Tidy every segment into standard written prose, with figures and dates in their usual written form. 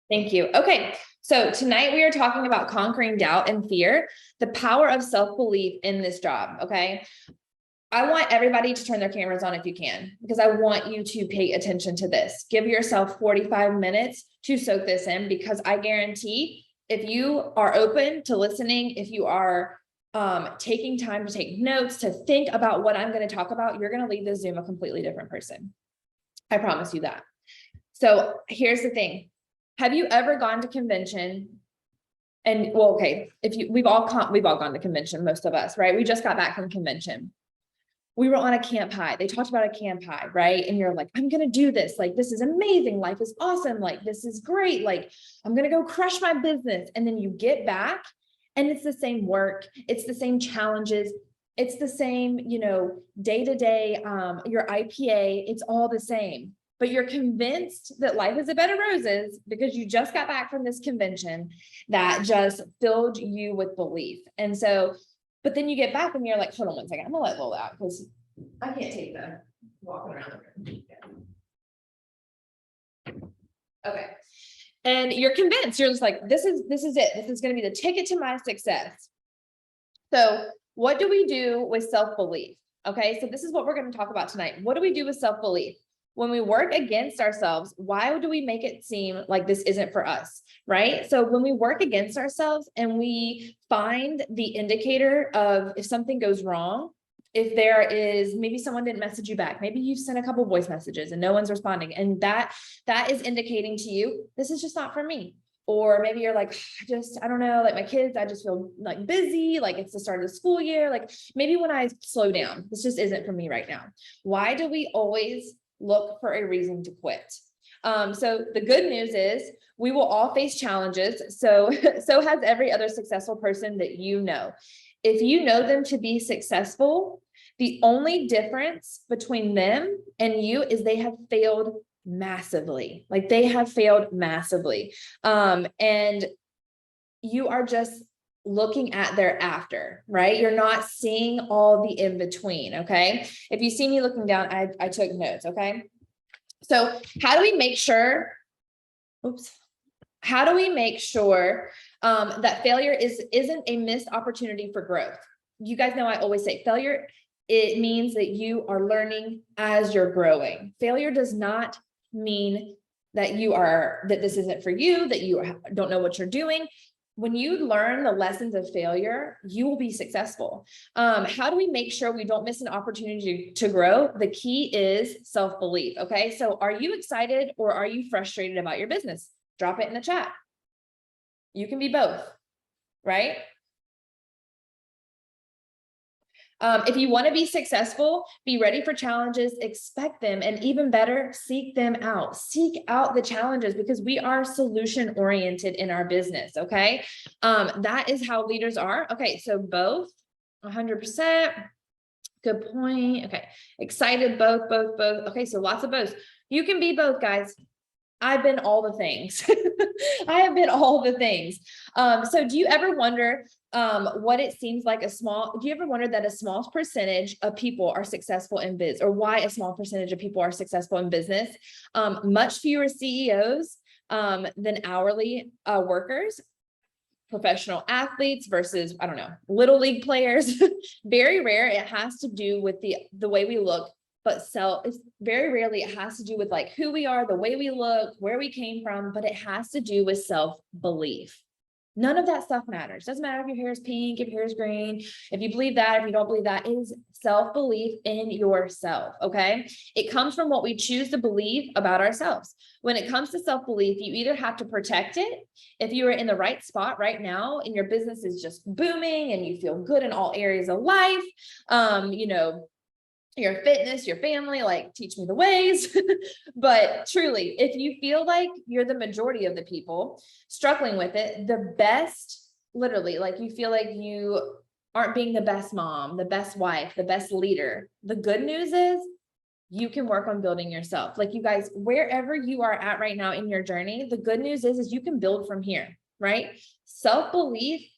Thank you. Okay. So tonight we are talking about conquering doubt and fear, the power of self-belief in this job. Okay. I want everybody to turn their cameras on if you can, because I want you to pay attention to this. Give yourself 45 minutes to soak this in, because I guarantee if you are open to listening, if you are taking time to take notes, to think about what I'm going to talk about, you're going to leave this Zoom a completely different person. I promise you that. So here's the thing. Have you ever gone to convention? And well, okay, we've all gone to convention, most of us, right? We just got back from convention. We were on a camp high. They talked about a camp high, right? And you're like, I'm going to do this. Like, this is amazing. Life is awesome. Like, this is great. Like, I'm going to go crush my business. And then you get back and it's the same work. It's the same challenges. It's the same, day to day, your IPA, it's all the same. But you're convinced that life is a bed of roses because you just got back from this convention that just filled you with belief. And so, but then you get back and you're like, hold on one second, I'm gonna let Lola out because I can't take the walking around the room. Okay. And you're convinced, you're just like, this is it. This is going to be the ticket to my success. So what do we do with self-belief? Okay. So this is what we're going to talk about tonight. What do we do with self-belief? When we work against ourselves, why do we make it seem like this isn't for us, right? So when we work against ourselves and we find the indicator of if something goes wrong, if there is maybe someone didn't message you back, maybe you've sent a couple voice messages and no one's responding, and that is indicating to you, this is just not for me. Or maybe you're like, I don't know, like my kids, I just feel like busy, like it's the start of the school year. Like maybe when I slow down, this just isn't for me right now. Why do we always look for a reason to quit? So the good news is we will all face challenges. So has every other successful person that you know. If you know them to be successful, the only difference between them and you is they have failed massively. Like they have failed massively. And you are just looking at their after, right? You're not seeing all the in between. Okay. If you see me looking down, I took notes. Okay. So how do we make sure, how do we make sure that failure isn't a missed opportunity for growth? You guys know I always say failure, it means that you are learning as you're growing. Failure does not mean that that this isn't for you, that you don't know what you're doing. When you learn the lessons of failure, you will be successful. How do we make sure we don't miss an opportunity to grow? The key is self-belief. Okay. So are you excited or are you frustrated about your business? Drop it in the chat. You can be both, right? If you want to be successful, be ready for challenges, expect them, and even better, seek them out. Seek out the challenges because we are solution oriented in our business. Okay. That is how leaders are. Okay. So both 100%. Good point. Okay. Excited, both. Okay. So lots of both. You can be both, guys. I've been all the things. I have been all the things. So do you ever wonder what it seems like do you ever wonder that a small percentage of people are successful in biz, or why a small percentage of people are successful in business? Much fewer CEOs than hourly workers, professional athletes versus, I don't know, little league players. Very rare. It has to do with the way we look. But it's very rarely it has to do with like who we are, the way we look, where we came from, but it has to do with self-belief. None of that stuff matters. Doesn't matter if your hair is pink, if your hair is green, if you believe that, if you don't believe that. It is self-belief in yourself. Okay. It comes from what we choose to believe about ourselves. When it comes to self-belief, you either have to protect it. If you are in the right spot right now and your business is just booming and you feel good in all areas of life, your fitness, your family, like teach me the ways. But truly, if you feel like you're the majority of the people struggling with it, the best, literally, like you feel like you aren't being the best mom, the best wife, the best leader. The good news is you can work on building yourself. Like you guys, wherever you are at right now in your journey, the good news is you can build from here, right? Self-belief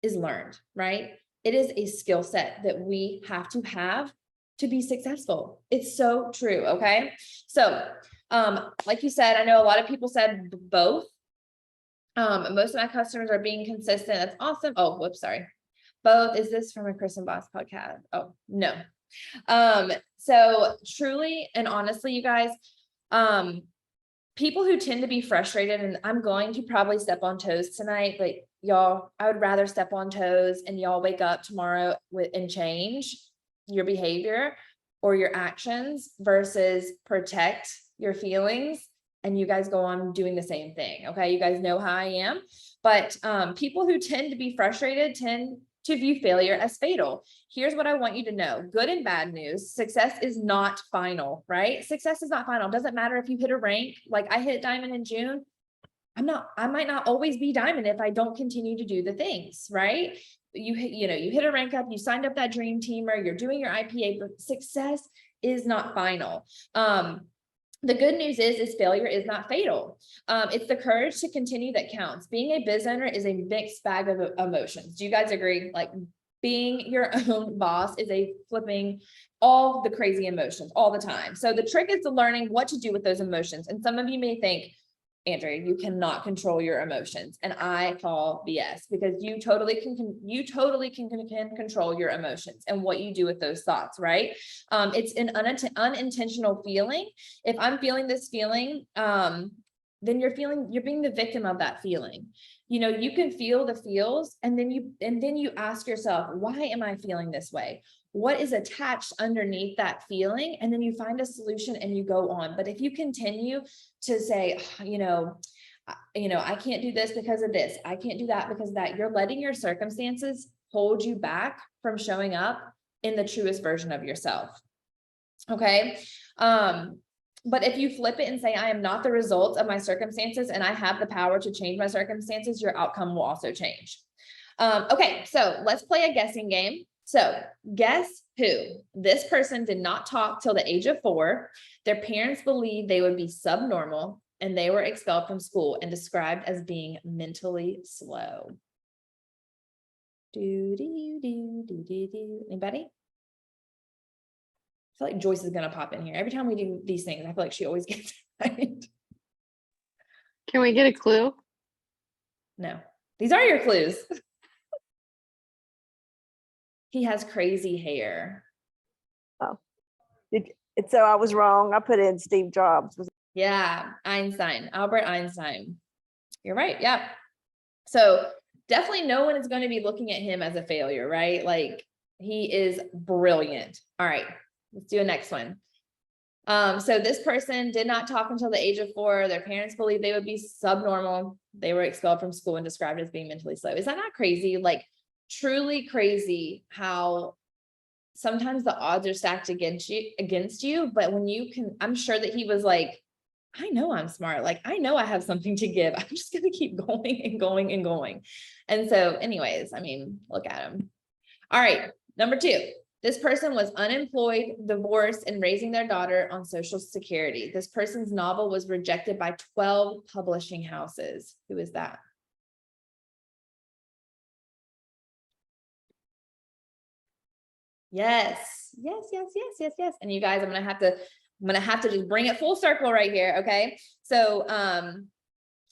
is learned, right? It is a skill set that we have to be successful. It's so true. Okay. So, like you said, I know a lot of people said both. Most of my customers are being consistent. That's awesome. Oh, whoops, sorry. Both. Is this from a Kristen Boss podcast? Oh, no. So truly and honestly, you guys, people who tend to be frustrated, and I'm going to probably step on toes tonight, but y'all, I would rather step on toes and y'all wake up tomorrow and change your behavior or your actions versus protect your feelings. And you guys go on doing the same thing. Okay. You guys know how I am, but people who tend to be frustrated tend to view failure as fatal. Here's what I want you to know. Good and bad news. Success is not final, right? Success is not final. It doesn't matter if you hit a rank. Like I hit diamond in June. I might not always be diamond if I don't continue to do the things, right? You hit a rank up, you signed up that dream teamer, you're doing your IPA, but success is not final. The good news is failure is not fatal. It's the courage to continue that counts. Being a biz owner is a mixed bag of emotions. Do you guys agree? Like being your own boss is a flipping all the crazy emotions all the time. So the trick is to learning what to do with those emotions. And some of you may think, Andrea, you cannot control your emotions. And I call BS, because you totally can control your emotions and what you do with those thoughts, right? It's an unintentional feeling. If I'm feeling this feeling, then you're being the victim of that feeling. You can feel the feels, and then you ask yourself, why am I feeling this way? What is attached underneath that feeling? And then you find a solution and you go on. But if you continue to say, I can't do this because of this, I can't do that because of that, you're letting your circumstances hold you back from showing up in the truest version of yourself. Okay. But if you flip it and say, I am not the result of my circumstances and I have the power to change my circumstances, your outcome will also change. Okay, so let's play a guessing game. So guess who? This person did not talk till the age of 4. Their parents believed they would be subnormal, and they were expelled from school and described as being mentally slow. Anybody? I feel like Joyce is going to pop in here. Every time we do these things, I feel like she always gets it right. Can we get a clue? No, these are your clues. He has crazy hair. Oh, so I was wrong. I put in Steve Jobs. Yeah, Einstein, Albert Einstein. You're right. Yeah. So definitely no one is going to be looking at him as a failure, right? Like he is brilliant. All right, let's do a next one. So this person did not talk until the age of 4. Their parents believed they would be subnormal. They were expelled from school and described as being mentally slow. Is that not crazy? Like truly crazy how sometimes the odds are stacked against you, but when you can, I'm sure that he was like, I know I'm smart. Like, I know I have something to give. I'm just going to keep going and going and going. And so anyways, I mean, look at him. All right. Number 2, this person was unemployed, divorced, and raising their daughter on Social Security. This person's novel was rejected by 12 publishing houses. Who is that? Yes. And you guys, I'm going to have to just bring it full circle right here. Okay. So,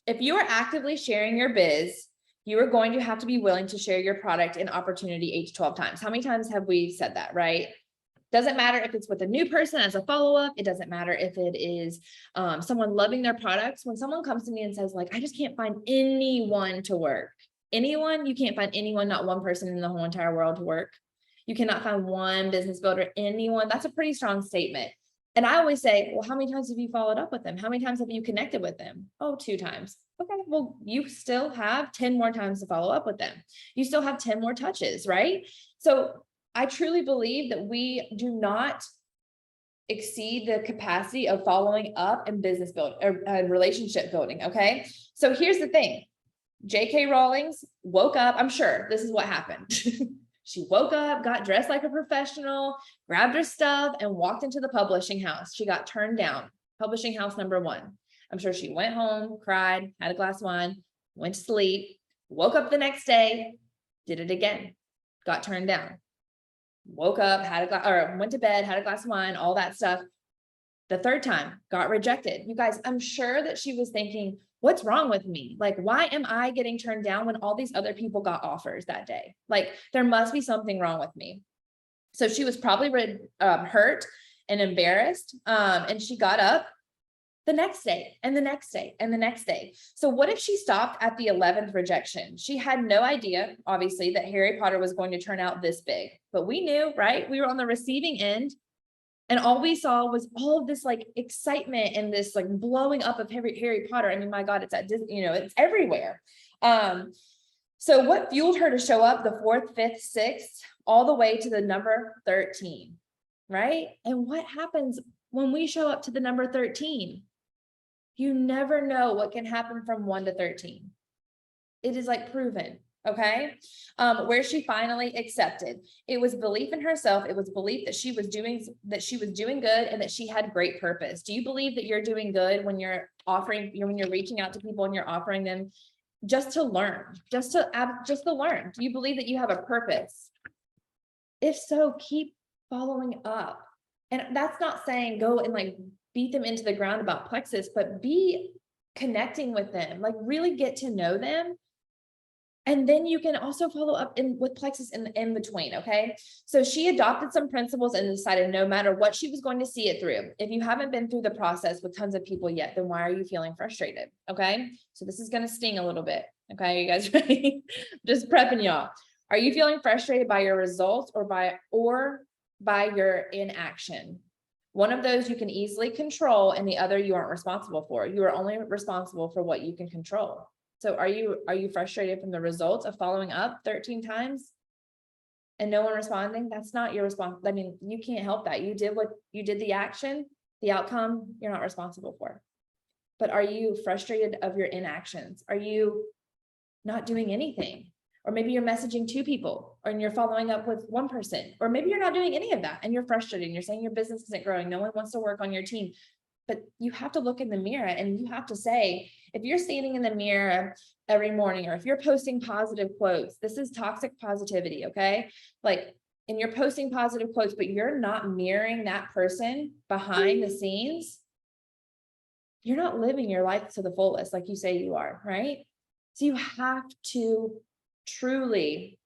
if you are actively sharing your biz, you are going to have to be willing to share your product and opportunity 8 to 12 times. How many times have we said that, right? Doesn't matter if it's with a new person as a follow-up. It doesn't matter if it is someone loving their products. When someone comes to me and says, like, I just can't find anyone to work. Anyone, you can't find anyone, not one person in the whole entire world to work. You cannot find one business builder, anyone. That's a pretty strong statement. And I always say, well, how many times have you followed up with them? How many times have you connected with them? Oh, 2 times. Okay, well, you still have 10 more times to follow up with them. You still have 10 more touches, right? So I truly believe that we do not exceed the capacity of following up and business building or relationship building. Okay. So here's the thing. J.K. Rowling's woke up. I'm sure this is what happened. She woke up, got dressed like a professional, grabbed her stuff, and walked into the publishing house. She got turned down. Publishing house number 1. I'm sure she went home, cried, had a glass of wine, went to sleep, woke up the next day, did it again, got turned down. Woke up, went to bed, had a glass of wine, all that stuff. The third time got rejected. You guys, I'm sure that she was thinking, what's wrong with me? Like, why am I getting turned down when all these other people got offers that day? Like, there must be something wrong with me. So she was probably hurt and embarrassed. And she got up the next day and the next day and the next day. So what if she stopped at the 11th rejection? She had no idea, obviously, that Harry Potter was going to turn out this big, but we knew, right? We were on the receiving end. And all we saw was all of this like excitement and this like blowing up of Harry Potter. I mean, my God, it's at Disney, you know, it's everywhere. So what fueled her to show up the 4th, 5th, 6th, all the way to the number 13, right? And what happens when we show up to the number 13? You never know what can happen from 1 to 13. It is like proven. Okay. Where she finally accepted. It was belief in herself. It was belief that she was doing good and that she had great purpose. Do you believe that you're doing good when you're when you're reaching out to people and you're offering them just to learn, just to learn? Do you believe that you have a purpose? If so, keep following up. And that's not saying go and like beat them into the ground about Plexus, but be connecting with them, like really get to know them. And then you can also follow up with Plexus in between, okay? So she adopted some principles and decided no matter what, she was going to see it through. If you haven't been through the process with tons of people yet, then why are you feeling frustrated, okay? So this is going to sting a little bit, okay? Are you guys ready? Just prepping y'all. Are you feeling frustrated by your results or by your inaction? One of those you can easily control and the other you aren't responsible for. You are only responsible for what you can control. So are you frustrated from the results of following up 13 times and no one responding? That's not your response. I mean, you can't help that. You did the action, the outcome, you're not responsible for. But are you frustrated of your inactions? Are you not doing anything? Or maybe you're messaging 2 people and you're following up with 1 person, or maybe you're not doing any of that and you're frustrated and you're saying your business isn't growing. No one wants to work on your team. But you have to look in the mirror and you have to say, if you're standing in the mirror every morning, or if you're posting positive quotes, this is toxic positivity, okay? Like, and you're posting positive quotes, but you're not mirroring that person behind the scenes, you're not living your life to the fullest like you say you are, right? So you have to truly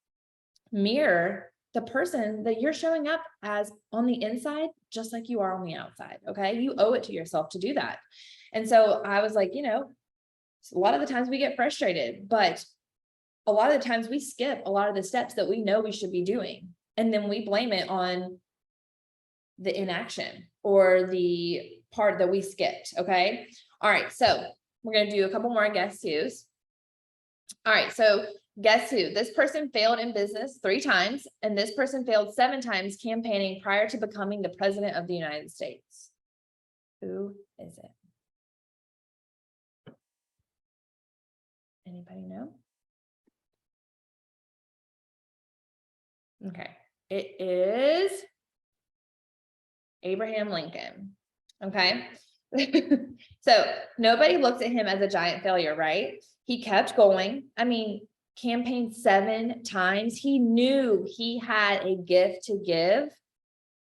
mirror the person that you're showing up as on the inside, just like you are on the outside. Okay. You owe it to yourself to do that. And so I was like, a lot of the times we get frustrated, but a lot of the times we skip a lot of the steps that we know we should be doing. And then we blame it on the inaction or the part that we skipped. Okay. All right. So we're going to do a couple more guess who's. All right. So guess who? This person failed in business 3 times, and this person failed 7 times campaigning prior to becoming the president of the United States. Who is it? Anybody know? Okay. It is Abraham Lincoln. Okay. So nobody looks at him as a giant failure, right? He kept going. I mean, campaigned 7 times. He knew he had a gift to give,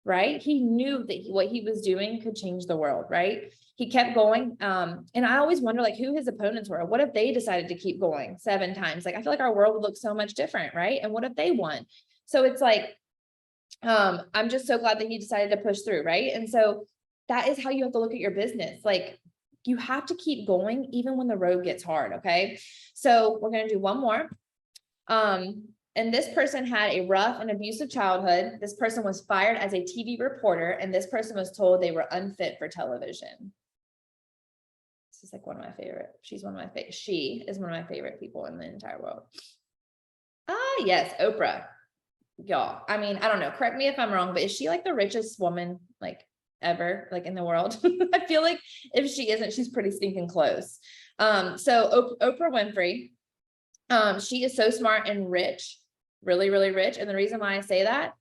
right? He knew that what he was doing could change the world, right? He kept going. And I always wonder like who his opponents were. What if they decided to keep going 7 times? Like, I feel like our world would look so much different, right? And what if they won? So it's like, I'm just so glad that he decided to push through, right? And so that is how you have to look at your business. Like, you have to keep going even when the road gets hard. Okay. So we're going to do one more. And this person had a rough and abusive childhood. This person was fired as a TV reporter, and this person was told they were unfit for television. This is like one of my favorite. She is one of my favorite people in the entire world. Yes. Oprah. Y'all. I mean, I don't know. Correct me if I'm wrong, but is she like the richest woman, like, ever, like in the world? I feel like if she isn't, she's pretty stinking close. So Oprah Winfrey, she is so smart and rich, really, really rich. And the reason why I say that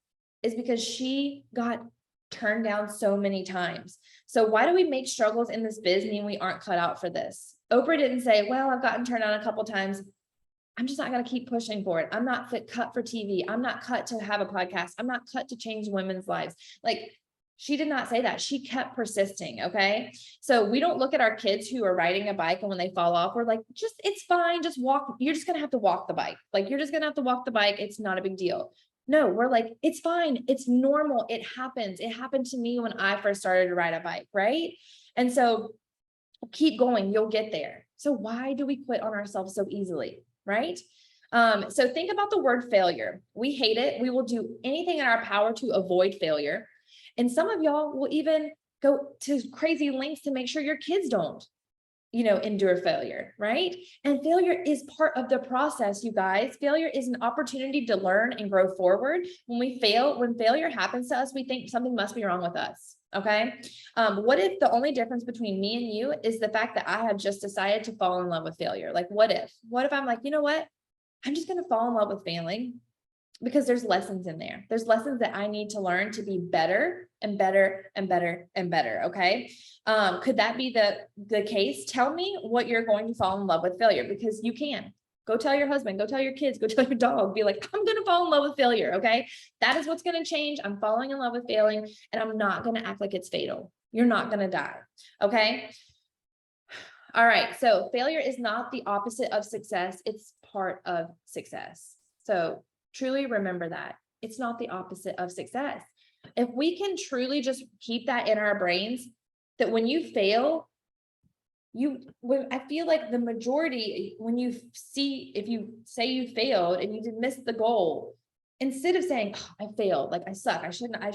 is because she got turned down so many times. So why do we make struggles in this biz mean we aren't cut out for this? Oprah didn't say, well, I've gotten turned down a couple times, I'm just not going to keep pushing for it. I'm not cut for TV. I'm not cut to have a podcast. I'm not cut to change women's lives. Like, She did not say that. She kept persisting. Okay. So we don't look at our kids who are riding a bike and when they fall off, we're like, just, it's fine. Just walk. You're just going to have to walk the bike. Like, you're just going to have to walk the bike. It's not a big deal. No, we're like, it's fine. It's normal. It happens. It happened to me when I first started to ride a bike. Right. And so keep going. You'll get there. So why do we quit on ourselves so easily? Right. So think about the word failure. We hate it. We will do anything in our power to avoid failure. And some of y'all will even go to crazy lengths to make sure your kids don't, endure failure, right? And failure is part of the process, you guys. Failure is an opportunity to learn and grow forward. When failure happens to us, we think something must be wrong with us. Okay. What if the only difference between me and you is the fact that I have just decided to fall in love with failure? Like, what if I'm like, you know what? I'm just going to fall in love with failing. Because there's lessons in there. There's lessons that I need to learn to be better and better and better and better. Okay. Could that be the case? Tell me what you're going to fall in love with failure, because you can. Go tell your husband, go tell your kids, go tell your dog, be like, I'm going to fall in love with failure. Okay. That is what's going to change. I'm falling in love with failing, and I'm not going to act like it's fatal. You're not going to die. Okay. All right. So failure is not the opposite of success. It's part of success. So truly remember that it's not the opposite of success. If we can truly just keep that in our brains, that when you fail, I feel like the majority, if you say you failed and you did miss the goal, instead of saying, oh, I failed, like I suck, I shouldn't have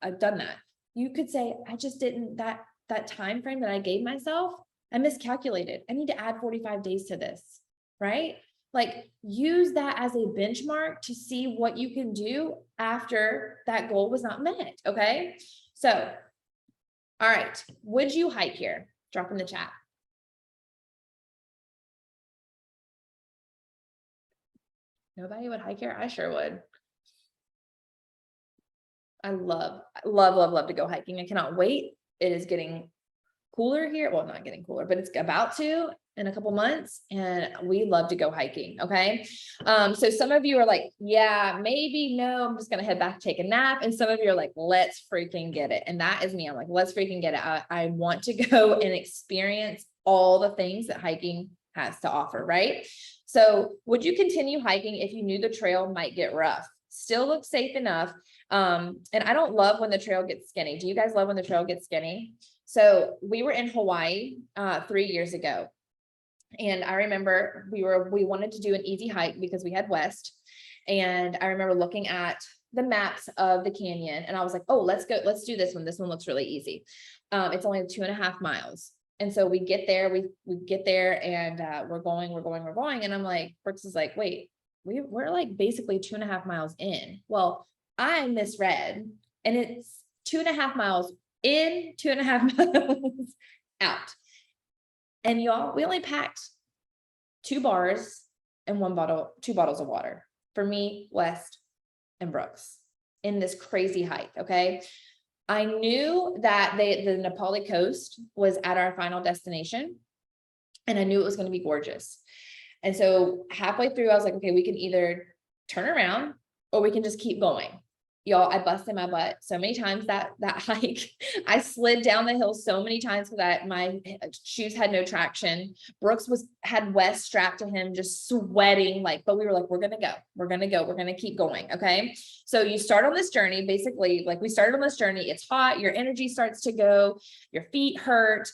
I've done that. You could say, I just didn't, that time frame that I gave myself, I miscalculated. I need to add 45 days to this, right? Like, use that as a benchmark to see what you can do after that goal was not met. Okay. So, all right. Would you hike here? Drop in the chat. Nobody would hike here? I sure would. I love to go hiking. I cannot wait. It is getting cooler here. Well, not getting cooler, but it's about to in a couple months, and we love to go hiking. Okay. So some of you are like, yeah, maybe, no, I'm just going to head back, take a nap. And some of you are like, let's freaking get it. And that is me. I'm like, let's freaking get it. I want to go and experience all the things that hiking has to offer. Right. So would you continue hiking if you knew the trail might get rough? Still look safe enough. And I don't love when the trail gets skinny. Do you guys love when the trail gets skinny? So we were in Hawaii 3 years ago. And I remember we wanted to do an easy hike because we had West. And I remember looking at the maps of the canyon, and I was like, oh, let's go. Let's do this one. This one looks really easy. It's only 2.5 miles. And so we get there, we get there, and we're going. And I'm like, Brooks is like, wait, we're like basically 2.5 miles in. Well, I misread, and it's 2.5 miles in, 2.5 miles out. And y'all, we only packed 2 bars and 2 bottles of water for me, West, and Brooks in this crazy hike. Okay. I knew that the Na Pali coast was at our final destination, and I knew it was going to be gorgeous. And so halfway through, I was like, okay, we can either turn around or we can just keep going. Y'all, I busted my butt so many times that hike. I slid down the hill so many times that my shoes had no traction. Brooks had Wes strapped to him, just sweating, but we were like, we're going to keep going. Okay. So you start on this journey, basically, like we started on this journey. It's hot. Your energy starts to go, your feet hurt.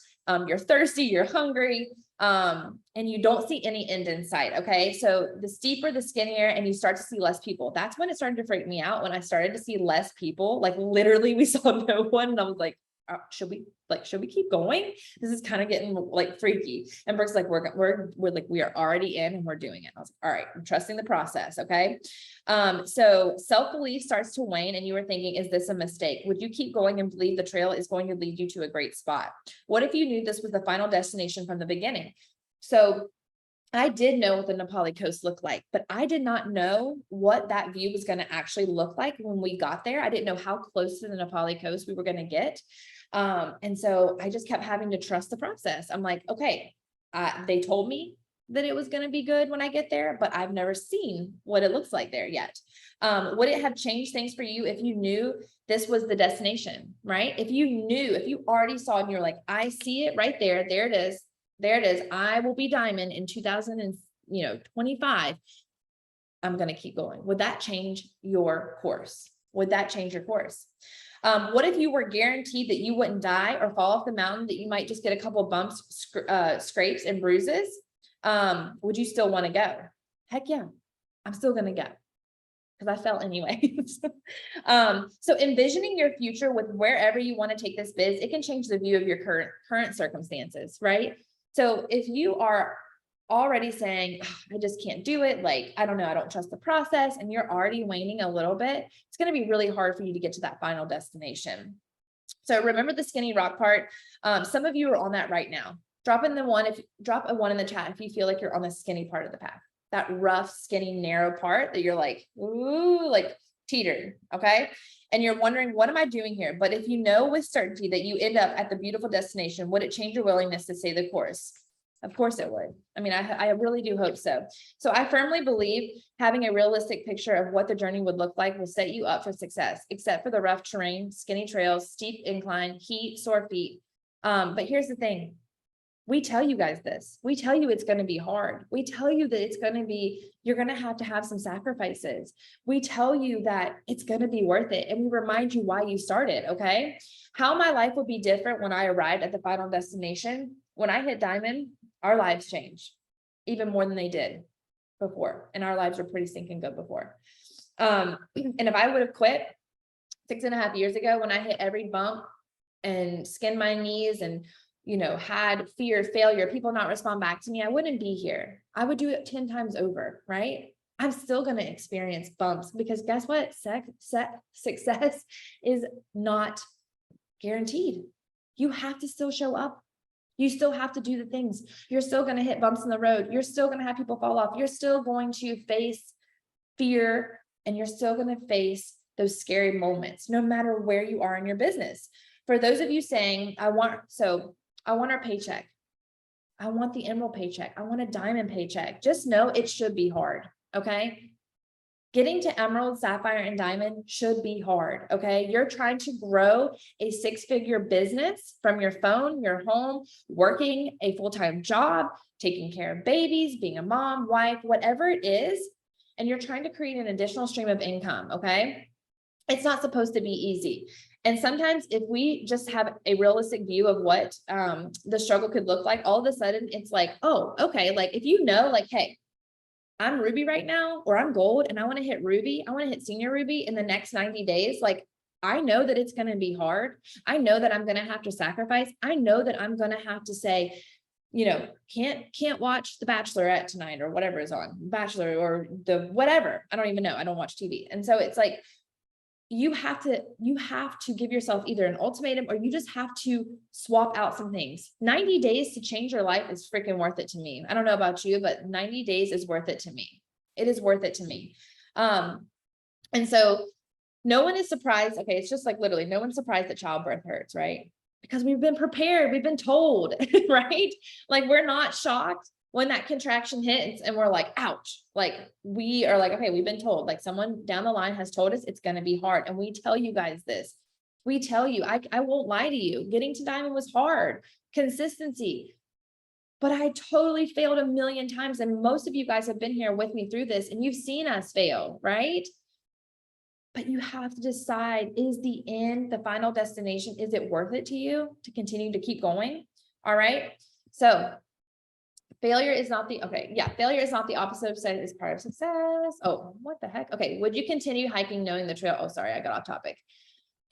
You're thirsty, you're hungry. And you don't see any end in sight. Okay. So the steeper, the skinnier, and you start to see less people. That's when it started to freak me out. When I started to see less people, like literally we saw no one. And I was like, should we keep going? This is kind of getting like freaky. And Brooke's like, we're like, we are already in and we're doing it. I was like, all right, I'm trusting the process. Okay. So self-belief starts to wane, and you were thinking, is this a mistake? Would you keep going and believe the trail is going to lead you to a great spot? What if you knew this was the final destination from the beginning? So I did know what the Na Pali coast looked like, but I did not know what that view was going to actually look like when we got there. I didn't know how close to the Na Pali coast we were going to get. And so I just kept having to trust the process. I'm like, okay, they told me that it was going to be good when I get there, but I've never seen what it looks like there yet. Would it have changed things for you if you knew this was the destination, right? If you already saw it and you're like, I see it right there. There it is. There it is. I will be diamond in 2025. I'm going to keep going. Would that change your course? Would that change your course? What if you were guaranteed that you wouldn't die or fall off the mountain, that you might just get a couple bumps, scrapes and bruises? Would you still want to go? Heck yeah, I'm still going to go, because I fell anyways. So envisioning your future with wherever you want to take this biz, it can change the view of your current circumstances, right? So if you are already saying, I just can't do it, like, I don't know, I don't trust the process, and you're already waning a little bit, it's going to be really hard for you to get to that final destination. So remember the skinny rock part. Some of you are on that right now. Drop a 1 in the chat if you feel like you're on the skinny part of the path, that rough, skinny, narrow part that you're like, ooh, like teetered. Okay. And you're wondering, what am I doing here? But if you know with certainty that you end up at the beautiful destination, would it change your willingness to stay the course? Of course it would. I mean, I really do hope so. So I firmly believe having a realistic picture of what the journey would look like will set you up for success, except for the rough terrain, skinny trails, steep incline, heat, sore feet. But here's the thing. We tell you guys this. We tell you it's going to be hard. We tell you that it's going to be, you're going to have some sacrifices. We tell you that it's going to be worth it. And we remind you why you started. Okay. How my life would be different when I arrived at the final destination. When I hit diamond, our lives changed even more than they did before. And our lives were pretty stinking good before. And if I would have quit 6.5 years ago, when I hit every bump and skinned my knees and, had fear, failure, people not respond back to me, I wouldn't be here. I would do it 10 times over, right? I'm still going to experience bumps, because guess what? Success is not guaranteed. You have to still show up. You still have to do the things. You're still going to hit bumps in the road. You're still going to have people fall off. You're still going to face fear, and you're still going to face those scary moments, no matter where you are in your business. For those of you saying, I want our paycheck. I want the emerald paycheck. I want a diamond paycheck. Just know it should be hard. Okay. Getting to emerald, sapphire, and diamond should be hard. Okay. You're trying to grow a 6-figure business from your phone, your home, working a full-time job, taking care of babies, being a mom, wife, whatever it is. And you're trying to create an additional stream of income. Okay. It's not supposed to be easy. And sometimes if we just have a realistic view of what the struggle could look like, all of a sudden it's like, oh, okay. Like if like, hey, I'm Ruby right now, or I'm gold and I want to hit Ruby. I want to hit senior Ruby in the next 90 days. Like, I know that it's going to be hard. I know that I'm going to have to sacrifice. I know that I'm going to have to say, can't watch The Bachelorette tonight, or whatever is on Bachelor, or the whatever. I don't even know. I don't watch TV. And so it's like, you have to give yourself either an ultimatum, or you just have to swap out some things. 90 days to change your life is freaking worth it to me. I don't know about you, but 90 days is worth it to me. It is worth it to me. And so no one is surprised. Okay. It's just like literally no one's surprised that childbirth hurts, right? Because we've been prepared. We've been told, right? Like, we're not shocked when that contraction hits and we're like, ouch. Like, we are like, okay, we've been told, like, someone down the line has told us it's going to be hard. And we tell you guys this. We tell you, I won't lie to you. Getting to diamond was hard. Consistency. But I totally failed a million times. And most of you guys have been here with me through this, and you've seen us fail, right? But you have to decide, is the end, the final destination, is it worth it to you to continue to keep going? All right. So failure is not the opposite of success, it's part of success. Oh, what the heck? Okay. Would you continue hiking knowing the trail? Oh, sorry, I got off topic.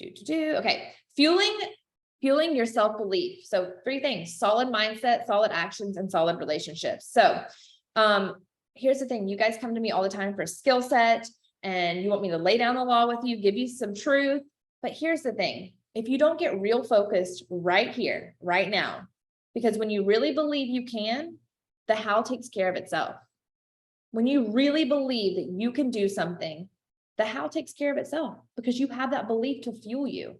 Okay. Fueling your self-belief. So 3 things: solid mindset, solid actions, and solid relationships. So here's the thing. You guys come to me all the time for skill set, and you want me to lay down the law with you, give you some truth. But here's the thing. If you don't get real focused right here, right now, because when you really believe you can, the how takes care of itself. When you really believe that you can do something, the how takes care of itself, because you have that belief to fuel you.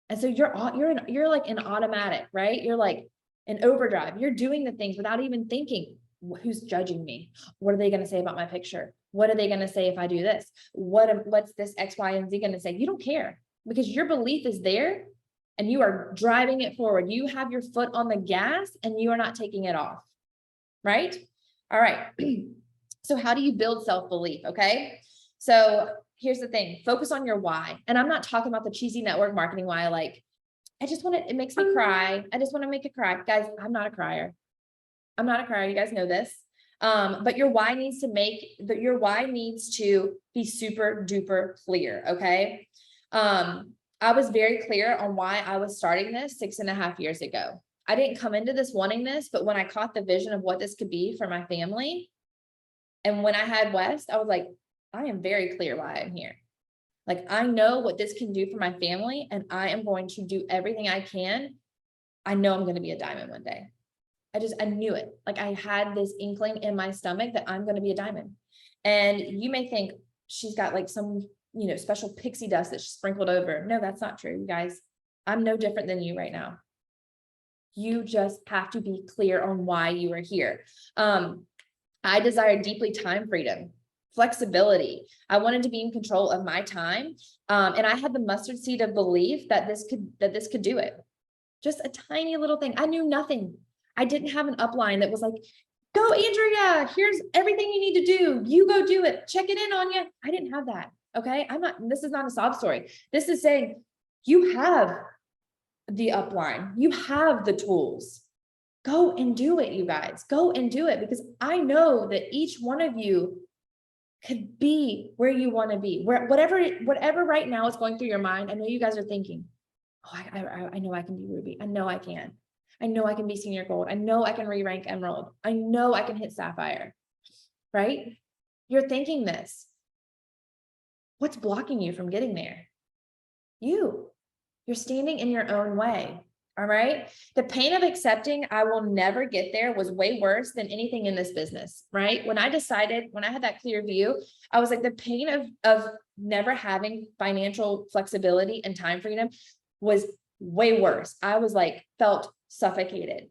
And so you're like an automatic, right? You're like an overdrive. You're doing the things without even thinking. Who's judging me? What are they going to say about my picture? What are they going to say if I do this? What's this X, Y, and Z going to say? You don't care because your belief is there and you are driving it forward. You have your foot on the gas and you are not taking it off, right? All right. So how do you build self-belief? Okay. So here's the thing, focus on your why. And I'm not talking about the cheesy network marketing why, like, I just want to, it makes me cry. I just want to make it cry. Guys, I'm not a crier. I'm not a crier. You guys know this. But your why needs to be super duper clear. Okay. I was very clear on why I was starting this 6.5 years ago. I didn't come into this wanting this, but when I caught the vision of what this could be for my family, and when I had West, I was like, I am very clear why I'm here. Like, I know what this can do for my family, and I am going to do everything I can. I know I'm going to be a diamond one day. I knew it. Like, I had this inkling in my stomach that I'm going to be a diamond. And you may think she's got like some, special pixie dust that's sprinkled over. No, that's not true, you guys. I'm no different than you right now. You just have to be clear on why you are here. I desire deeply time freedom, flexibility. I wanted to be in control of my time. And I had the mustard seed of belief that this could do it. Just a tiny little thing. I knew nothing. I didn't have an upline that was like, go Andrea, here's everything you need to do. You go do it. Check it in on you. I didn't have that. Okay. This is not a sob story. This is saying you have the upline, you have the tools. Go and do it, you guys. Go and do it, because I know that each one of you could be where you want to be. Whatever right now is going through your mind, I know you guys are thinking, oh, I know I can be Ruby. I know I can. I know I can be senior gold. I know I can re-rank emerald. I know I can hit sapphire, right? You're thinking this. What's blocking you from getting there? You're standing in your own way. All right. The pain of accepting I will never get there was way worse than anything in this business, right? When I had that clear view, I was like, the pain of never having financial flexibility and time freedom was way worse. I was like, felt suffocated,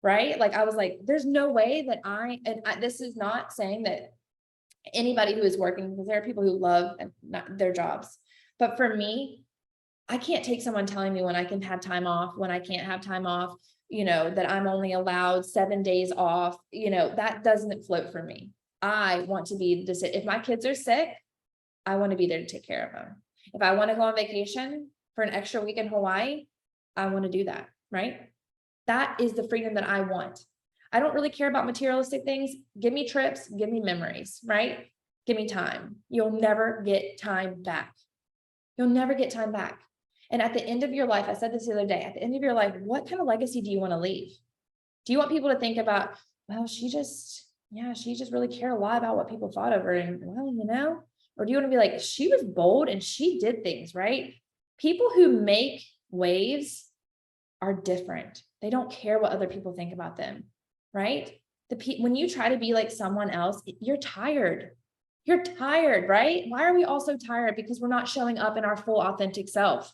right? Like, I was like, there's no way that this is not saying that anybody who is working, because there are people who love their jobs. But for me, I can't take someone telling me when I can have time off, when I can't have time off, that I'm only allowed 7 days off, that doesn't float for me. I want to be this. If my kids are sick, I want to be there to take care of them. If I want to go on vacation for an extra week in Hawaii, I want to do that, right? That is the freedom that I want. I don't really care about materialistic things. Give me trips, give me memories, right? Give me time. You'll never get time back. You'll never get time back. And at the end of your life, I said this the other day, at the end of your life, what kind of legacy do you want to leave? Do you want people to think about, well, she just really cared a lot about what people thought of her, and well, or do you want to be like, she was bold and she did things, right? People who make waves are different. They don't care what other people think about them, right? When you try to be like someone else, you're tired. You're tired, right? Why are we all so tired? Because we're not showing up in our full authentic self.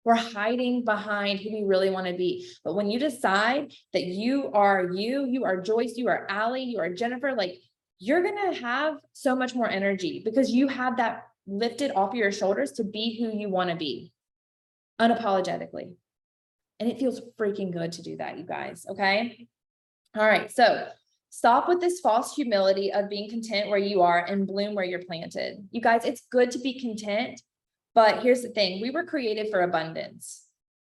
We're hiding behind who we really want to be. But when you decide that you are Joyce, you are Allie, you are Jennifer, like, you're going to have so much more energy because you have that lifted off your shoulders to be who you want to be unapologetically. And it feels freaking good to do that, you guys. Okay. All right. So stop with this false humility of being content where you are and bloom where you're planted. You guys, it's good to be content. But here's the thing, we were created for abundance.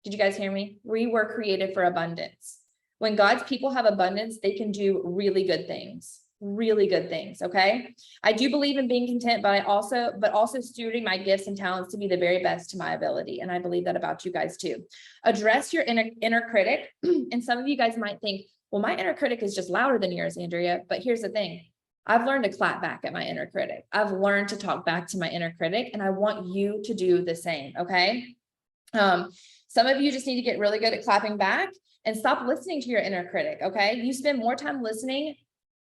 Did you guys hear me? We were created for abundance. When God's people have abundance, they can do really good things. Okay. I do believe in being content, but also stewarding my gifts and talents to be the very best to my ability. And I believe that about you guys too. Address your inner critic. And some of you guys might think, well, my inner critic is just louder than yours, Andrea. But here's the thing. I've learned to clap back at my inner critic. I've learned to talk back to my inner critic, and I want you to do the same. Okay. Some of you just need to get really good at clapping back and stop listening to your inner critic. Okay. You spend more time listening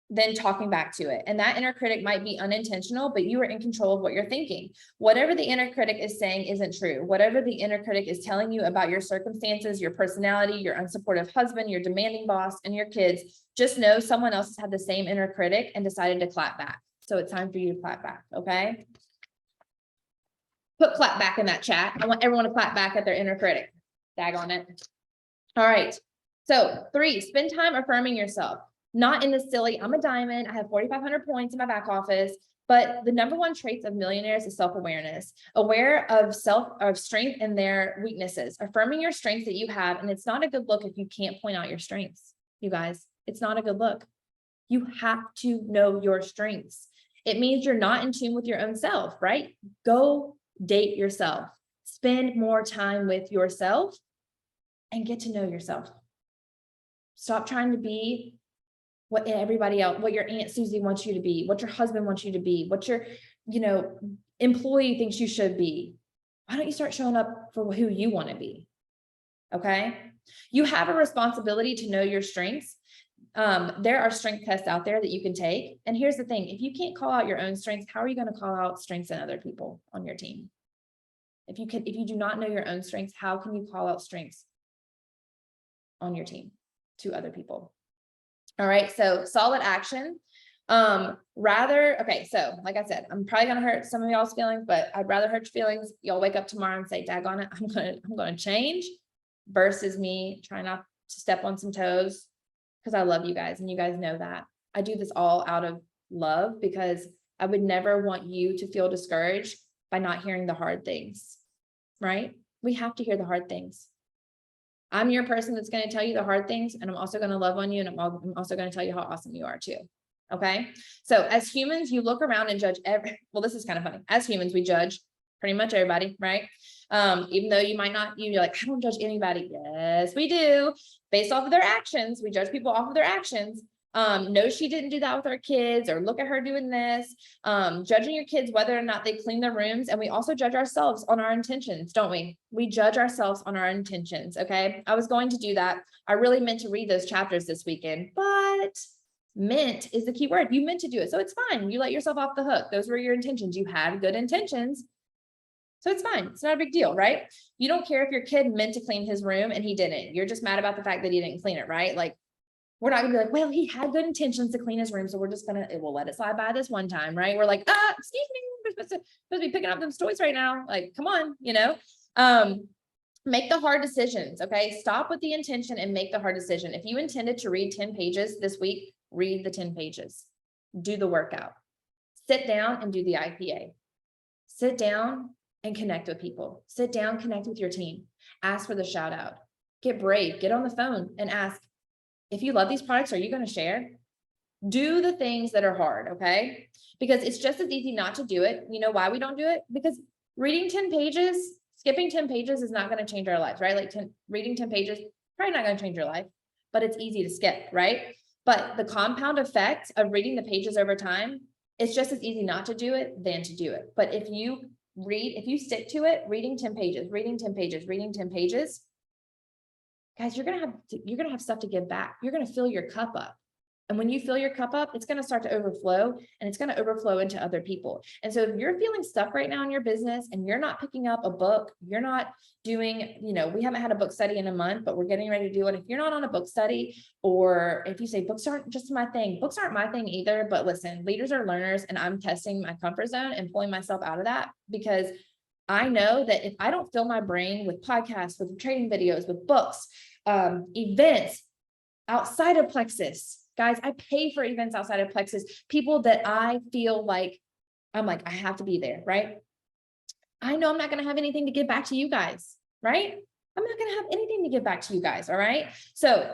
than talking back to it. And that inner critic might be unintentional, but you are in control of what you're thinking. Whatever the inner critic is saying isn't true. Whatever the inner critic is telling you about your circumstances, your personality, your unsupportive husband, your demanding boss, and your kids, just know someone else has had the same inner critic and decided to clap back. So it's time for you to clap back, okay? Put clap back in that chat. I want everyone to clap back at their inner critic. Dag on it. All right. So 3, spend time affirming yourself. Not in the silly, I'm a diamond, I have 4,500 points in my back office, but the number one traits of millionaires is self-awareness, aware of strength and their weaknesses, affirming your strengths that you have. And it's not a good look if you can't point out your strengths, you guys. It's not a good look. You have to know your strengths. It means you're not in tune with your own self, right? Go date yourself, spend more time with yourself and get to know yourself. Stop trying to be what everybody else, what your Aunt Susie wants you to be, what your husband wants you to be, what your, employee thinks you should be. Why don't you start showing up for who you want to be? Okay. You have a responsibility to know your strengths. There are strength tests out there that you can take. And here's the thing, if you can't call out your own strengths, how are you going to call out strengths in other people on your team? If you do not know your own strengths, how can you call out strengths on your team to other people? All right, so solid action. Okay, so like I said, I'm probably gonna hurt some of y'all's feelings, but I'd rather hurt your feelings. Y'all wake up tomorrow and say, daggone it, I'm gonna change, versus me trying not to step on some toes, because I love you guys and you guys know that. I do this all out of love because I would never want you to feel discouraged by not hearing the hard things, right? We have to hear the hard things. I'm your person that's going to tell you the hard things, and I'm also going to love on you, and I'm also going to tell you how awesome you are too. Okay. So as humans, you look around and judge well, this is kind of funny. As humans, we judge pretty much everybody, right? Even though you might not, you're like, I don't judge anybody. Yes, we do. Based off of their actions. We judge people off of their actions. No, she didn't do that with her kids, or look at her doing this. Judging your kids, whether or not they clean their rooms. And we also judge ourselves on our intentions, don't we? We judge ourselves on our intentions. Okay. I was going to do that. I really meant to read those chapters this weekend, but meant is the key word. You meant to do it. So it's fine. You let yourself off the hook. Those were your intentions. You had good intentions. So it's fine. It's not a big deal, right? You don't care if your kid meant to clean his room and he didn't. You're just mad about the fact that he didn't clean it, right? Like, we're not gonna be like, well, he had good intentions to clean his room, so we're just gonna, we'll let it slide by this one time, right? We're like, excuse me, we're supposed to be picking up them toys right now. Like, come on, make the hard decisions, okay? Stop with the intention and make the hard decision. If you intended to read 10 pages this week, read the 10 pages. Do the workout. Sit down and do the IPA. Sit down and connect with people. Sit down, connect with your team. Ask for the shout out. Get brave. Get on the phone and ask, if you love these products, are you going to share? Do the things that are hard, okay? Because it's just as easy not to do it. You know why we don't do it? Because reading 10 pages, skipping 10 pages is not going to change our lives, right? Like reading 10 pages, probably not going to change your life, but it's easy to skip, right? But the compound effect of reading the pages over time, it's just as easy not to do it than to do it. But if you stick to it, reading 10 pages, reading 10 pages, reading 10 pages, guys, you're going to have stuff to give back. You're going to fill your cup up. And when you fill your cup up, it's going to start to overflow, and it's going to overflow into other people. And so if you're feeling stuck right now in your business and you're not picking up a book, you're not doing, we haven't had a book study in a month, but we're getting ready to do it. If you're not on a book study, or if you say books aren't just my thing, books aren't my thing either. But listen, leaders are learners, and I'm testing my comfort zone and pulling myself out of that, because I know that if I don't fill my brain with podcasts, with training videos, with books, events outside of Plexus, guys, I pay for events outside of Plexus, people that I feel like, I have to be there, right? I know I'm not going to have anything to give back to you guys, right? I'm not going to have anything to give back to you guys. All right. So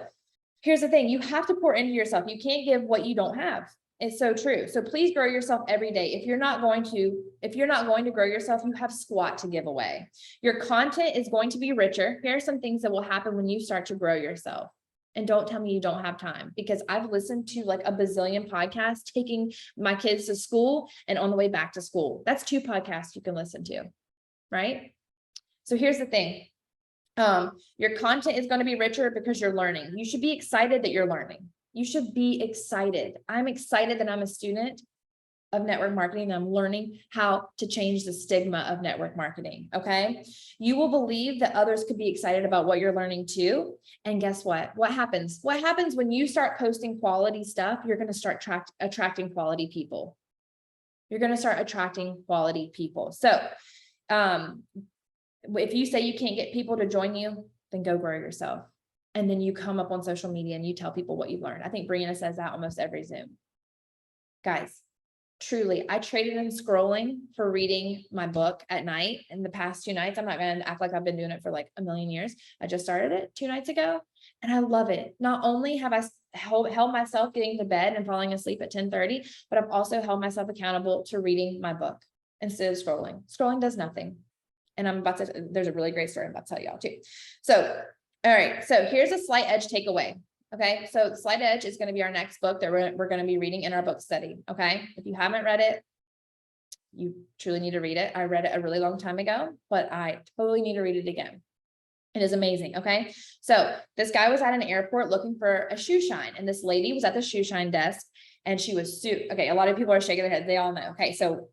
here's the thing. You have to pour into yourself. You can't give what you don't have. It's so true. So please grow yourself every day. If you're not going to grow yourself, you have squat to give away. Your content is going to be richer. Here are some things that will happen when you start to grow yourself. And don't tell me you don't have time, because I've listened to like a bazillion podcasts taking my kids to school and on the way back to school. That's 2 podcasts you can listen to, right? So here's the thing. Your content is going to be richer because you're learning. You should be excited that you're learning. You should be excited. I'm excited that I'm a student of network marketing. I'm learning how to change the stigma of network marketing. Okay. You will believe that others could be excited about what you're learning too. And guess what? What happens? What happens when you start posting quality stuff? You're going to start attracting quality people. You're going to start attracting quality people. So, if you say you can't get people to join you, then go grow yourself. And then you come up on social media and you tell people what you've learned. I think Brianna says that almost every Zoom. Guys, truly, I traded in scrolling for reading my book at night in the past 2 nights. I'm not going to act like I've been doing it for like a million years. I just started it 2 nights ago and I love it. Not only have I held myself getting to bed and falling asleep at 10:30, but I've also held myself accountable to reading my book instead of scrolling. Scrolling does nothing. And there's a really great story I'm about to tell y'all too. So, all right. So here's a Slight Edge takeaway. Okay. So Slight Edge is going to be our next book that we're going to be reading in our book study. Okay. If you haven't read it, you truly need to read it. I read it a really long time ago, but I totally need to read it again. It is amazing. Okay. So this guy was at an airport looking for a shoe shine, and this lady was at the shoe shine desk and she was okay. A lot of people are shaking their heads. They all know. Okay. So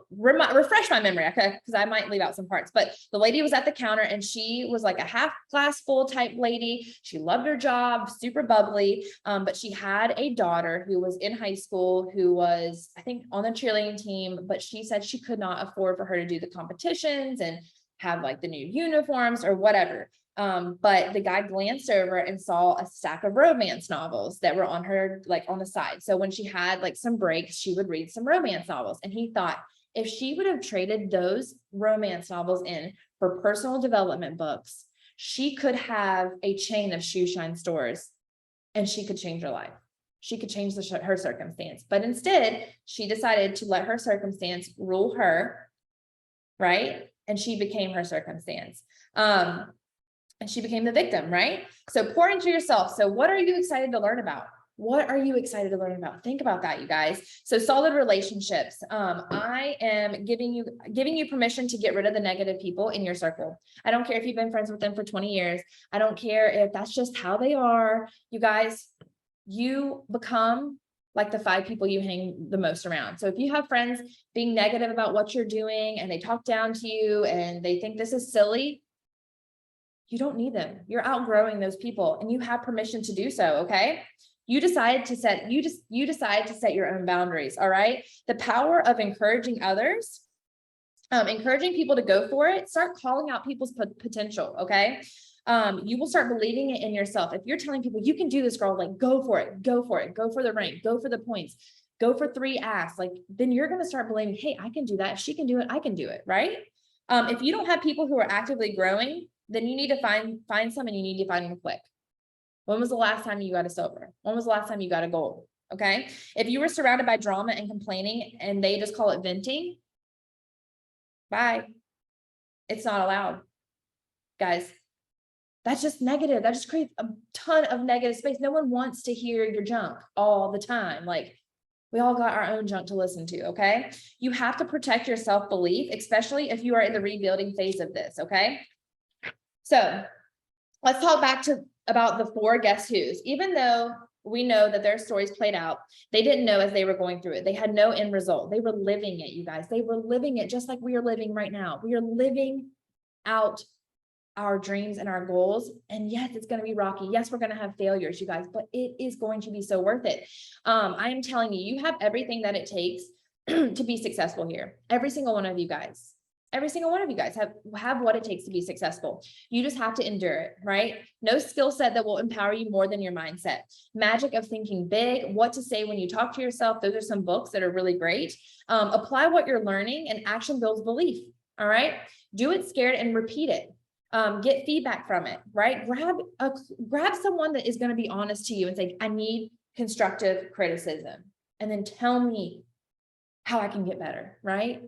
refresh my memory. Okay. Cause I might leave out some parts, but the lady was at the counter and she was like a half glass full type lady. She loved her job, super bubbly. But she had a daughter who was in high school, who was, I think, on the cheerleading team, but she said she could not afford for her to do the competitions and have like the new uniforms or whatever. But the guy glanced over and saw a stack of romance novels that were on her, like on the side. So when she had like some breaks, she would read some romance novels. And he thought if she would have traded those romance novels in for personal development books, she could have a chain of shoe shine stores and she could change her life. She could change her circumstance. But instead, she decided to let her circumstance rule her, right? And she became her circumstance. And she became the victim, right? So pour into yourself. So what are you excited to learn about? What are you excited to learn about? Think about that, you guys. So solid relationships. I am giving you permission to get rid of the negative people in your circle. I don't care if you've been friends with them for 20 years. I don't care if that's just how they are. You guys, you become like the 5 people you hang the most around. So if you have friends being negative about what you're doing and they talk down to you and they think this is silly, you don't need them. You're outgrowing those people and you have permission to do so. Okay. You decide to set your own boundaries. All right. The power of encouraging others, encouraging people to go for it. Start calling out people's potential. Okay. You will start believing it in yourself. If you're telling people you can do this, girl, like go for it, go for the rank, go for the points, go for 3 asks, like, then you're going to start believing, hey, I can do that. If she can do it, I can do it. Right. If you don't have people who are actively growing, then you need to find some and you need to find them quick. When was the last time you got a silver? When was the last time you got a gold? Okay. If you were surrounded by drama and complaining and they just call it venting, bye. It's not allowed. Guys, that's just negative. That just creates a ton of negative space. No one wants to hear your junk all the time. Like, we all got our own junk to listen to. Okay. You have to protect your self-belief, especially if you are in the rebuilding phase of this. Okay. So let's talk about the 4 guess who's. Even though we know that their stories played out, they didn't know as they were going through it. They had no end result. They were living it, you guys. They were living it just like we are living right now. We are living out our dreams and our goals. And yes, it's going to be rocky. Yes, we're going to have failures, you guys, but it is going to be so worth it. I am telling you, you have everything that it takes to be successful here. Every single one of you guys. Every single one of you guys have what it takes to be successful. You just have to endure it, right? No skill set that will empower you more than your mindset. Magic of thinking big, what to say when you talk to yourself. Those are some books that are really great. Apply what you're learning, and action builds belief. All right. Do it scared and repeat it. Get feedback from it, right? Grab someone that is going to be honest to you and say, I need constructive criticism. And then tell me how I can get better, right?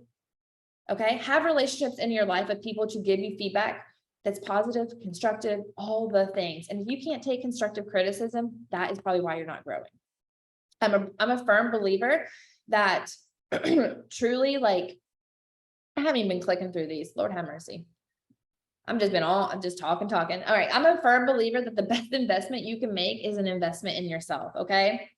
Okay. Have relationships in your life of people to give you feedback that's positive, constructive, all the things. And if you can't take constructive criticism, that is probably why you're not growing. I'm a firm believer that truly, like, I haven't even been clicking through these. Lord have mercy. I'm just talking. All right. I'm a firm believer that the best investment you can make is an investment in yourself. Okay.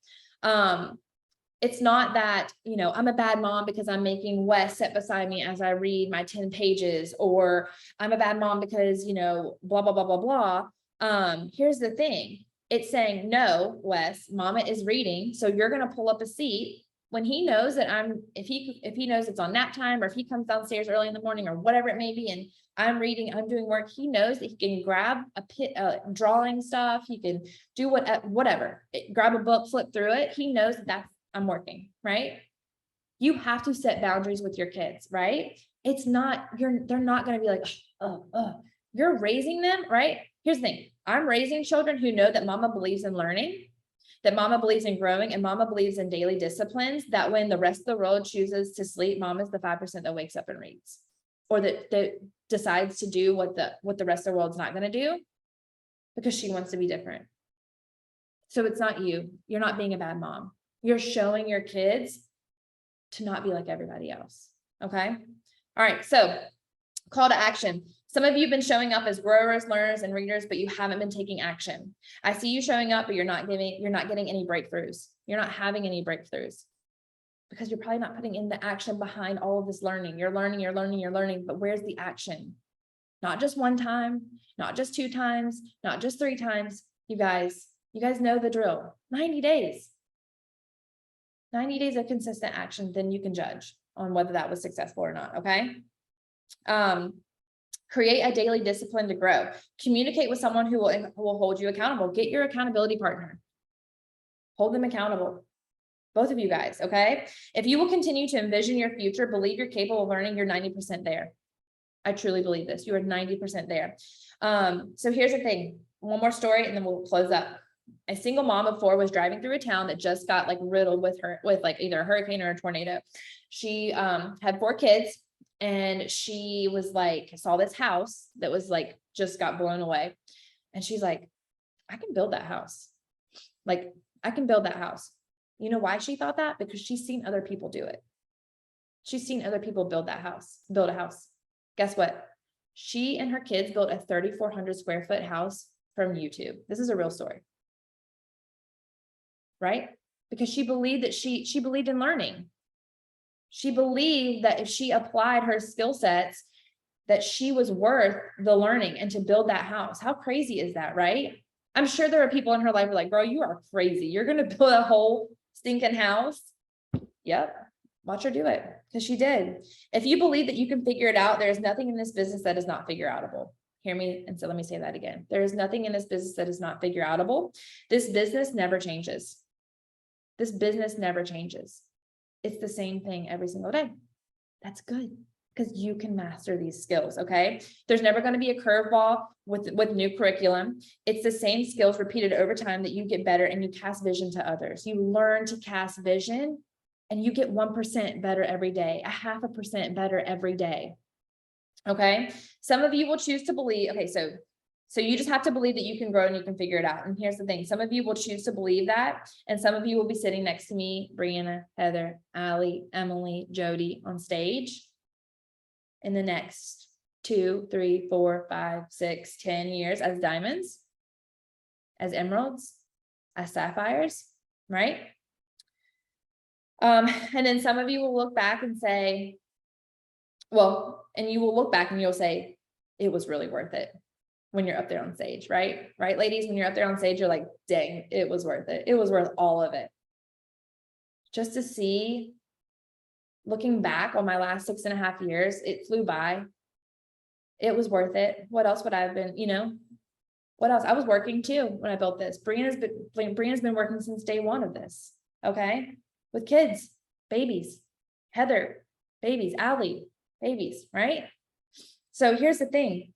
It's not that, I'm a bad mom because I'm making Wes sit beside me as I read my 10 pages, or I'm a bad mom because, blah, blah, blah, blah, blah. Here's the thing. It's saying, no, Wes, mama is reading. So you're going to pull up a seat when he knows that if he knows it's on nap time, or if he comes downstairs early in the morning or whatever it may be, and I'm reading, I'm doing work, he knows that he can grab drawing stuff. He can do whatever, grab a book, flip through it. He knows that I'm working, right? You have to set boundaries with your kids, right? They're not going to be like, you're raising them, right? Here's the thing. I'm raising children who know that mama believes in learning, that mama believes in growing, and mama believes in daily disciplines, that when the rest of the world chooses to sleep, mama's the 5% that wakes up and reads, or that decides to do what the rest of the world's not going to do because she wants to be different. So it's not you. You're not being a bad mom. You're showing your kids to not be like everybody else. Okay. All right. So call to action. Some of you have been showing up as growers, learners, and readers, but you haven't been taking action. I see you showing up, but you're not getting any breakthroughs. You're not having any breakthroughs because you're probably not putting in the action behind all of this learning. You're learning, but where's the action? Not just one time, not just 2 times, not just 3 times. You guys know the drill. 90 days. 90 days of consistent action, then you can judge on whether that was successful or not. Okay. Create a daily discipline to grow. Communicate with someone who will hold you accountable. Get your accountability partner. Hold them accountable. Both of you guys. Okay. If you will continue to envision your future, believe you're capable of learning, you're 90% there. I truly believe this. You are 90% there. So here's the thing. One more story and then we'll close up. A single mom of 4 was driving through a town that just got riddled with either a hurricane or a tornado. She had 4 kids, and she was saw this house that was just got blown away. And she's like, I can build that house. I can build that house. You know why she thought that? Because she's seen other people do it. She's seen other people build a house. Guess what? She and her kids built a 3,400 square foot house from YouTube. This is a real story. Right? Because she believed that she believed in learning. She believed that if she applied her skill sets, that she was worth the learning and to build that house. How crazy is that, right? I'm sure there are people in her life who are like, girl, you are crazy. You're going to build a whole stinking house. Yep. Watch her do it, because she did. If you believe that you can figure it out, there's nothing in this business that is not figure outable. Hear me? And so let me say that again. There is nothing in this business that is not figure outable. This business never changes. This business never changes. It's the same thing every single day. That's good, because you can master these skills. Okay. There's never going to be a curveball with new curriculum. It's the same skills repeated over time that you get better, and you cast vision to others. You learn to cast vision, and you get 1% better every day, 0.5% better every day. Okay. Some of you will choose to believe. Okay. So you just have to believe that you can grow and you can figure it out. And here's the thing. Some of you will choose to believe that. And some of you will be sitting next to me, Brianna, Heather, Allie, Emily, Jody on stage in the next 2, 3, 4, 5, 6, 10 years as diamonds, as emeralds, as sapphires, right? And then some of you will look back and say, and you will look back and you'll say, it was really worth it. When you're up there on stage, right? Right, ladies, when you're up there on stage, you're like, dang, it was worth it. It was worth all of it. Just to see, looking back on my last 6.5 years, it flew by. It was worth it. What else would I have been, what else? I was working too when I built this. Brianna's been working since day 1 of this. Okay. With kids, babies, Heather, babies, Allie, babies, right? So here's the thing.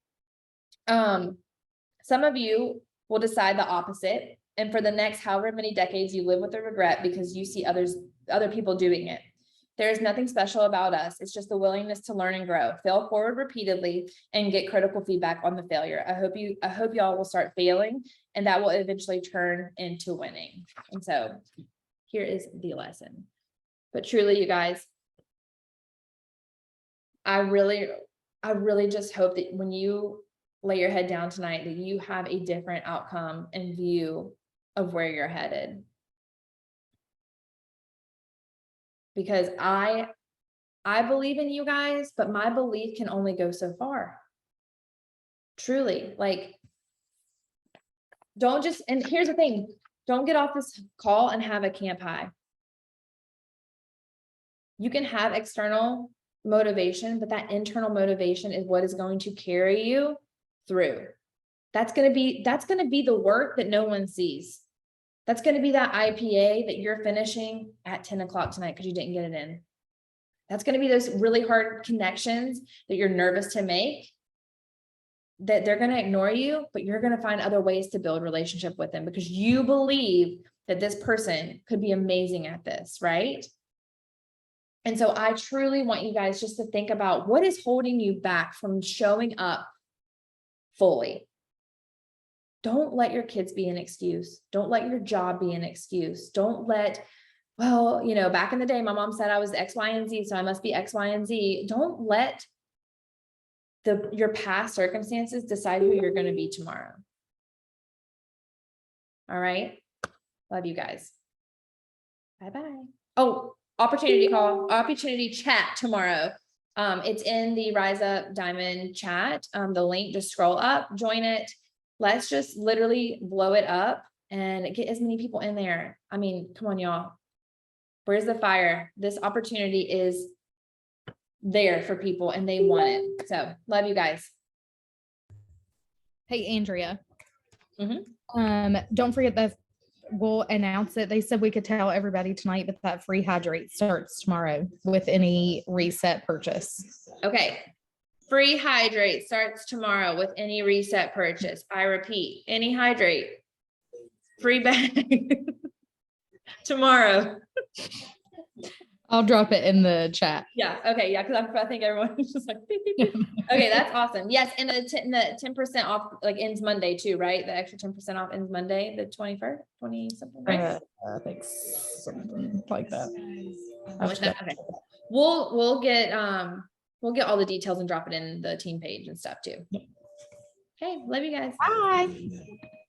Some of you will decide the opposite. And for the next however many decades, you live with the regret because you see other people doing it. There is nothing special about us. It's just the willingness to learn and grow, fail forward repeatedly, and get critical feedback on the failure. I hope y'all will start failing, and that will eventually turn into winning. And so here is the lesson. But truly, you guys, I really just hope that when you lay your head down tonight that you have a different outcome and view of where you're headed. Because I believe in you guys, but my belief can only go so far. Truly, like, don't just, and here's the thing, don't get off this call and have a camp high. You can have external motivation, but that internal motivation is what is going to carry you through. That's going to be the work that no one sees. That's going to be that IPA that you're finishing at 10 o'clock tonight because you didn't get it in. That's going to be those really hard connections that you're nervous to make, that they're going to ignore you, but you're going to find other ways to build relationship with them because you believe that this person could be amazing at this, right? And so I truly want you guys just to think about what is holding you back from showing up fully. Don't let your kids be an excuse. Don't let your job be an excuse. Don't let, well, you know, back in the day, my mom said I was X, Y, and Z, so I must be X, Y, and Z. Don't let your past circumstances decide who you're going to be tomorrow. All right. Love you guys. Bye-bye. Oh, opportunity chat tomorrow. It's in the Rise Up Diamond chat. The link, just scroll up, join it. Let's just literally blow it up and get as many people in there. I mean, come on, y'all. Where's the fire? This opportunity is there for people and they want it. So love you guys. Hey, Andrea. Mhm. Don't forget that we'll announce it. They said we could tell everybody tonight, but that free hydrate starts tomorrow with any reset purchase. Okay. Free hydrate starts tomorrow with any reset purchase. I repeat, any hydrate. Free bag. Tomorrow. I'll drop it in the chat. Yeah. Okay. Yeah. Cause I think everyone is just like, beep, beep, beep. Okay. That's awesome. Yes. And the 10% off like ends Monday too, right? The extra 10% off ends Monday, the 21st, 20 something, right? I think something like that. Okay. We'll get all the details and drop it in the team page and stuff too. Okay. Love you guys. Bye.